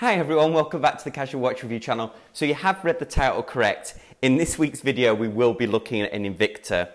Hi everyone, welcome back to the Casual Watch Review channel. So you have read the title correct. In this week's video we will be looking at an Invicta.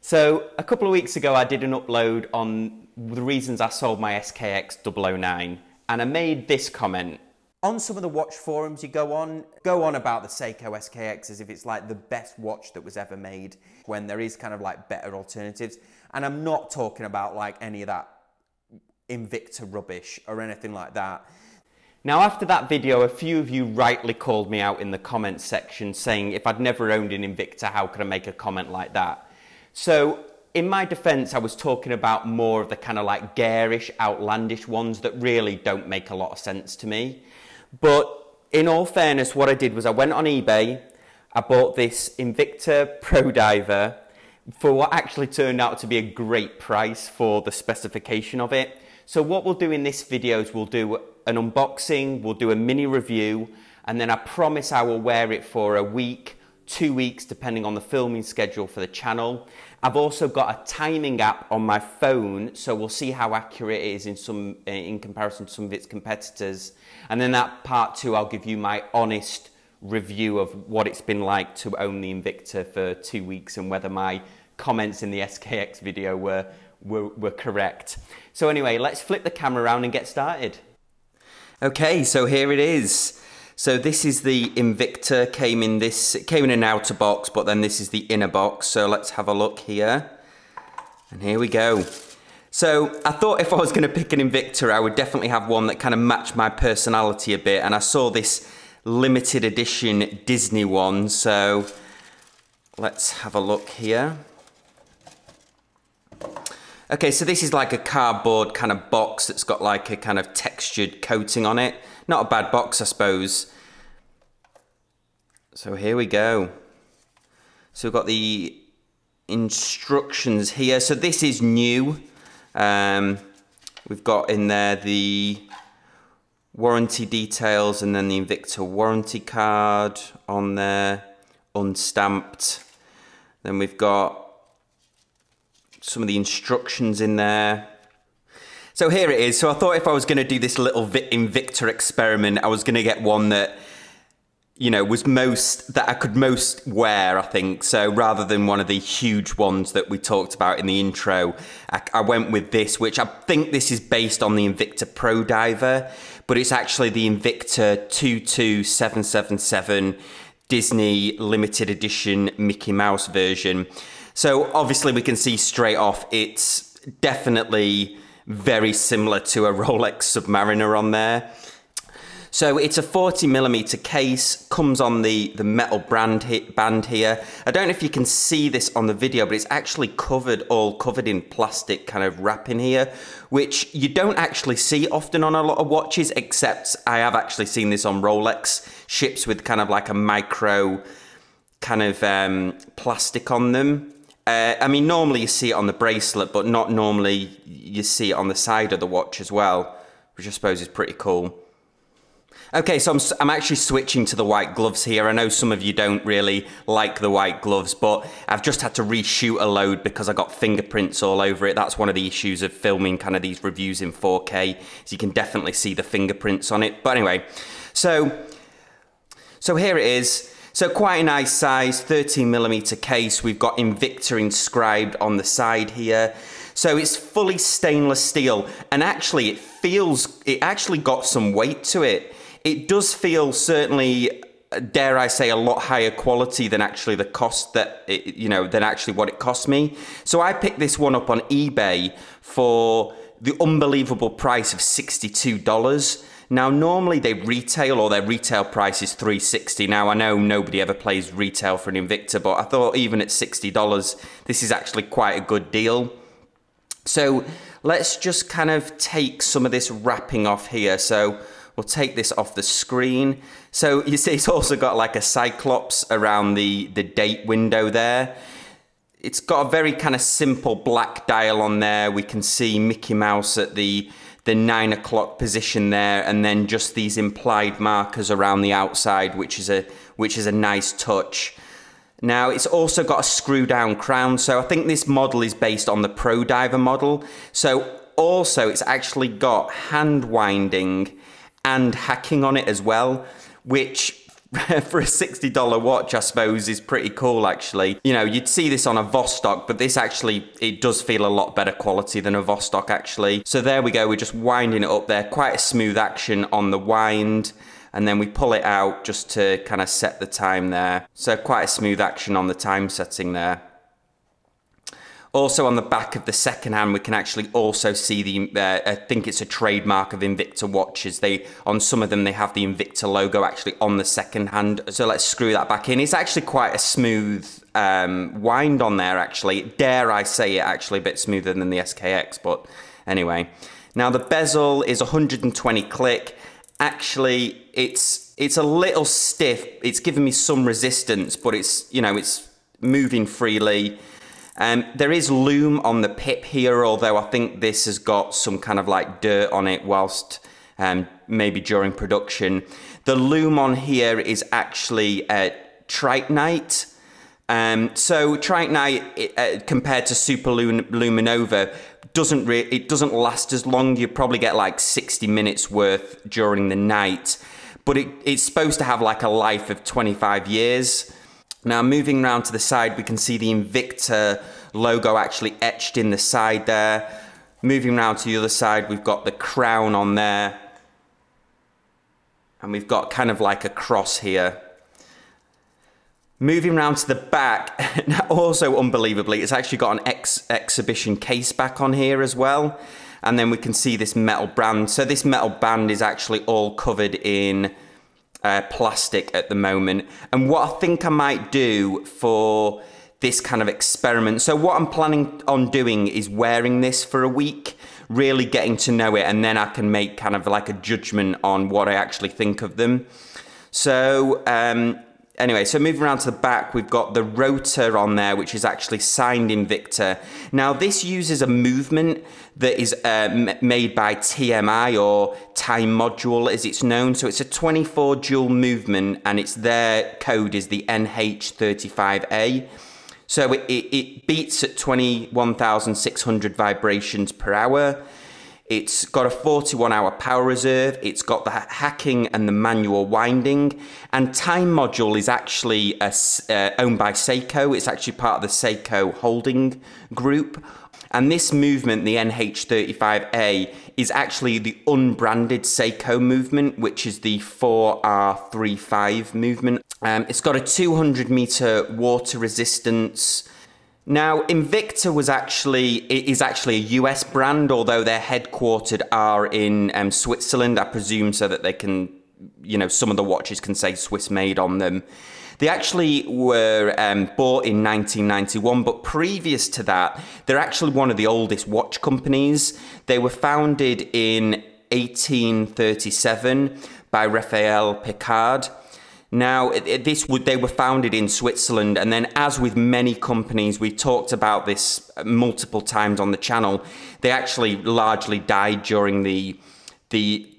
So a couple of weeks ago I did an upload on the reasons I sold my SKX 009 and I made this comment. On some of the watch forums you go on about the Seiko SKX as if it's like the best watch that was ever made when there is kind of like better alternatives. And I'm not talking about like any of that Invicta rubbish or anything like that. Now after that video, a few of you rightly called me out in the comments section saying if I'd never owned an Invicta, how could I make a comment like that? So in my defense, I was talking about more of the kind of like garish, outlandish ones that really don't make a lot of sense to me. But in all fairness, what I did was I went on eBay, I bought this Invicta Pro Diver for what actually turned out to be a great price for the specification of it. So what we'll do in this video is we'll do an unboxing, we'll do a mini review, and then I promise I will wear it for a week, 2 weeks, depending on the filming schedule for the channel. I've also got a timing app on my phone, so we'll see how accurate it is in comparison to some of its competitors. And then at part 2, I'll give you my honest review of what it's been like to own the Invicta for 2 weeks and whether my comments in the SKX video were correct. So anyway, let's flip the camera around and get started. Okay, so here it is. So this is the Invicta, came in an outer box, but then this is the inner box. So let's have a look here. And here we go. So I thought if I was going to pick an Invicta, I would definitely have one that kind of matched my personality a bit. And I saw this limited edition Disney one. So let's have a look here. Okay, so this is like a cardboard kind of box that's got like a kind of textured coating on it. Not a bad box, I suppose. So here we go. So we've got the instructions here. So this is new. We've got in there the warranty details and then the Invicta warranty card on there, unstamped. Then we've got some of the instructions in there. So here it is. So I thought if I was going to do this little Invicta experiment, I was going to get one that, you know, that I could most wear, I think. So rather than one of the huge ones that we talked about in the intro, I went with this, which I think this is based on the Invicta Pro Diver, but it's actually the Invicta 22777 Disney limited edition Mickey Mouse version. So obviously we can see straight off it's definitely very similar to a Rolex Submariner on there. So it's a 40mm case, comes on the metal band here. I don't know if you can see this on the video, but it's actually all covered in plastic kind of wrapping here, which you don't actually see often on a lot of watches, except I have actually seen this on Rolex ships with kind of like a micro kind of plastic on them. I mean, normally you see it on the bracelet, but not normally you see it on the side of the watch as well, which I suppose is pretty cool. Okay, so I'm actually switching to the white gloves here. I know some of you don't really like the white gloves, but I've just had to reshoot a load because I got fingerprints all over it. That's one of the issues of filming kind of these reviews in 4K, is you can definitely see the fingerprints on it. But anyway, so here it is. So quite a nice size, 13mm case. We've got Invicta inscribed on the side here. So it's fully stainless steel, and actually it actually got some weight to it. It does feel certainly, dare I say, a lot higher quality than actually the cost than actually what it cost me. So I picked this one up on eBay for the unbelievable price of $62. Now, normally their retail price is $360. Now, I know nobody ever plays retail for an Invicta, but I thought even at $60, this is actually quite a good deal. So let's just kind of take some of this wrapping off here. So we'll take this off the screen. So you see it's also got like a Cyclops around the date window there. It's got a very kind of simple black dial on there. We can see Mickey Mouse at the 9 o'clock position there, and then just these implied markers around the outside, which is a nice touch. Now it's also got a screw down crown, so I think this model is based on the Pro Diver model. So also it's actually got hand winding and hacking on it as well, which for a $60 watch, I suppose, is pretty cool, actually. You know, you'd see this on a Vostok, but this actually, it does feel a lot better quality than a Vostok, actually. So there we go, we're just winding it up there. Quite a smooth action on the wind. And then we pull it out just to kind of set the time there. So quite a smooth action on the time setting there. Also on the back of the second hand, we can actually also see the, I think it's a trademark of Invicta watches. On some of them, they have the Invicta logo actually on the second hand. So let's screw that back in. It's actually quite a smooth wind on there, actually. Dare I say it, actually a bit smoother than the SKX, but anyway. Now the bezel is 120 click. Actually, it's a little stiff. It's giving me some resistance, but it's, you know, it's moving freely. There is loom on the pip here, although I think this has got some kind of like dirt on it whilst maybe during production. The loom on here is actually Tritonite. So Tritonite compared to Super Luminova it doesn't last as long. You probably get like 60 minutes worth during the night, but it's supposed to have like a life of 25 years. Now moving around to the side, we can see the Invicta logo actually etched in the side there. Moving around to the other side, we've got the crown on there. And we've got kind of like a cross here. Moving around to the back, also unbelievably, it's actually got an exhibition case back on here as well. And then we can see this metal band. So this metal band is actually all covered in plastic at the moment. And what I think I might do for this kind of experiment, so what I'm planning on doing is wearing this for a week, really getting to know it, and then I can make kind of like a judgment on what I actually think of them. So anyway, so moving around to the back, we've got the rotor on there, which is actually signed Invicta. Now this uses a movement that is made by TMI, or Time Module as it's known. So it's a 24 joule movement, and their code is the NH35A. So it beats at 21,600 vibrations per hour. It's got a 41-hour power reserve. It's got the hacking and the manual winding. And Time Module is actually owned by Seiko. It's actually part of the Seiko holding group. And this movement, the NH35A, is actually the unbranded Seiko movement, which is the 4R35 movement. It's got a 200-meter water resistance. Now, Invicta is actually a US brand, although they're headquartered are in Switzerland, I presume, so that they can, you know, some of the watches can say Swiss made on them. They actually were bought in 1991, but previous to that, they're actually one of the oldest watch companies. They were founded in 1837 by Raphael Picard. Now, they were founded in Switzerland, and then as with many companies, we've talked about this multiple times on the channel, they actually largely died during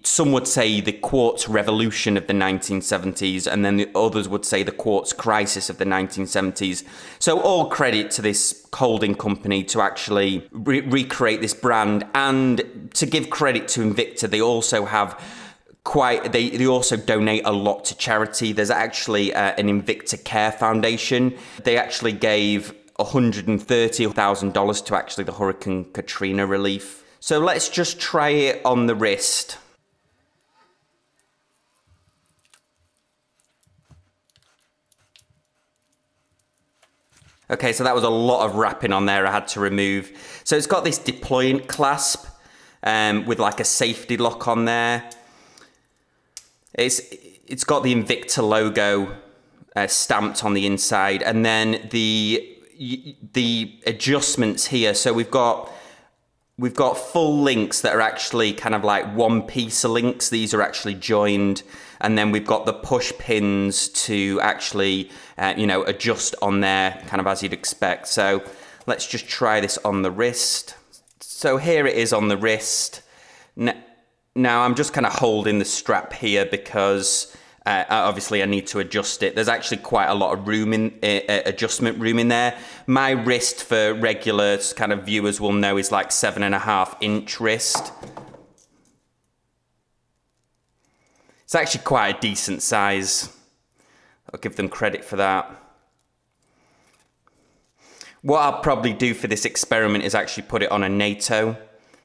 some would say the quartz revolution of the 1970s, and then the others would say the quartz crisis of the 1970s. So all credit to this holding company to actually recreate this brand, and to give credit to Invicta, they also have they also donate a lot to charity. There's actually an Invicta Care Foundation. They actually gave $130,000 to actually the Hurricane Katrina relief. So let's just try it on the wrist. Okay, so that was a lot of wrapping on there I had to remove. So it's got this deployant clasp with like a safety lock on there. It's got the Invicta logo stamped on the inside, and then the adjustments here. So we've got full links that are actually kind of like one piece of links. These are actually joined, and then we've got the push pins to actually you know, adjust on there, kind of as you'd expect. So let's just try this on the wrist. So here it is on the wrist. Now I'm just kind of holding the strap here because obviously I need to adjust it. There's actually quite a lot of room adjustment room in there. My wrist, for regular kind of viewers will know, is like 7.5-inch wrist. It's actually quite a decent size. I'll give them credit for that. What I'll probably do for this experiment is actually put it on a NATO.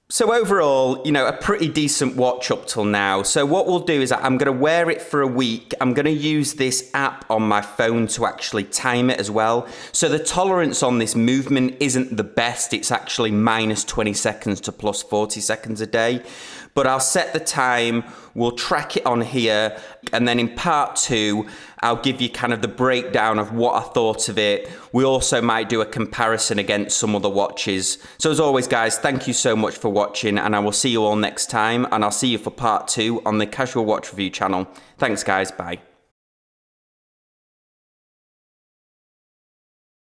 So overall, you know, a pretty decent watch up till now. So what we'll do is I'm going to wear it for a week. I'm going to use this app on my phone to actually time it as well. So the tolerance on this movement isn't the best. It's actually minus 20 seconds to plus 40 seconds a day. But I'll set the time, we'll track it on here, and then in part 2, I'll give you kind of the breakdown of what I thought of it. We also might do a comparison against some other watches. So as always, guys, thank you so much for watching, and I will see you all next time, and I'll see you for part 2 on the Casual Watch Review channel. Thanks, guys. Bye.